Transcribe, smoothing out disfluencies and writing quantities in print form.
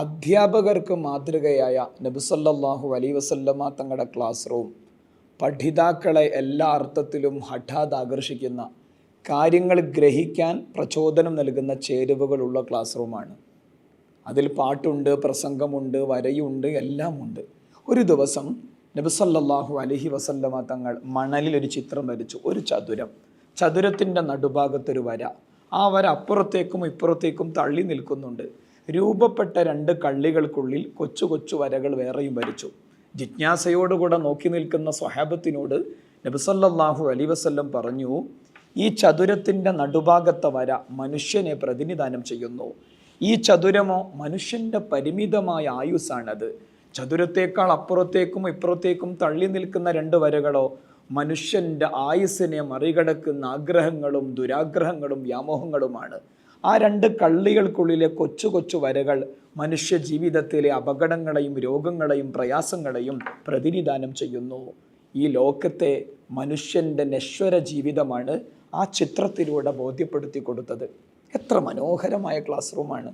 അധ്യാപകർക്ക് മാതൃകയായ നബി സല്ലല്ലാഹു അലൈഹി വസല്ലമ തങ്ങളുടെ ക്ലാസ് റൂം പഠിതാക്കളെ എല്ലാ അർത്ഥത്തിലും ഹഠാത് ആകർഷിക്കുന്ന, കാര്യങ്ങൾ ഗ്രഹിക്കാൻ പ്രചോദനം നൽകുന്ന ചേരുവകളുള്ള ക്ലാസ് റൂമാണ്. അതിൽ പാട്ടുണ്ട്, പ്രസംഗമുണ്ട്, വരയുണ്ട്, എല്ലാമുണ്ട്. ഒരു ദിവസം നബി സല്ലല്ലാഹു അലൈഹി വസല്ലമ തങ്ങൾ മണലിലൊരു ചിത്രം വരച്ചു. ഒരു ചതുരത്തിൻ്റെ നടുഭാഗത്തൊരു വര. ആ വര അപ്പുറത്തേക്കും ഇപ്പുറത്തേക്കും തള്ളി നിൽക്കുന്നുണ്ട്. രൂപപ്പെട്ട രണ്ട് കള്ളികൾക്കുള്ളിൽ കൊച്ചു കൊച്ചു വരകൾ വേറെയും വരച്ചു. ജിജ്ഞാസയോടുകൂടെ നോക്കി നിൽക്കുന്ന സ്വഹാബത്തിനോട് നബി സല്ലല്ലാഹു അലൈഹി വസല്ലം പറഞ്ഞു, ഈ ചതുരത്തിൻ്റെ നടുഭാഗത്തെ വര മനുഷ്യനെ പ്രതിനിധാനം ചെയ്യുന്നു. ഈ ചതുരമോ മനുഷ്യൻ്റെ പരിമിതമായ ആയുസ്സാണത്. ചതുരത്തേക്കാൾ അപ്പുറത്തേക്കും ഇപ്പുറത്തേക്കും തള്ളി നിൽക്കുന്ന രണ്ട് വരകളോ മനുഷ്യൻ്റെ ആയുസ്സിനെ മറികടക്കുന്ന ആഗ്രഹങ്ങളും ദുരാഗ്രഹങ്ങളും വ്യാമോഹങ്ങളുമാണ്. ആ രണ്ട് കള്ളികൾക്കുള്ളിലെ കൊച്ചു കൊച്ചു വരകൾ മനുഷ്യ ജീവിതത്തിലെ അപകടങ്ങളെയും രോഗങ്ങളെയും പ്രയാസങ്ങളെയും പ്രതിനിധാനം ചെയ്യുന്നു. ഈ ലോകത്തെ മനുഷ്യൻ്റെ നശ്വര ജീവിതമാണ് ആ ചിത്രത്തിലൂടെ ബോധ്യപ്പെടുത്തി കൊടുത്തത്. എത്ര മനോഹരമായ ക്ലാസ് റൂമാണ്.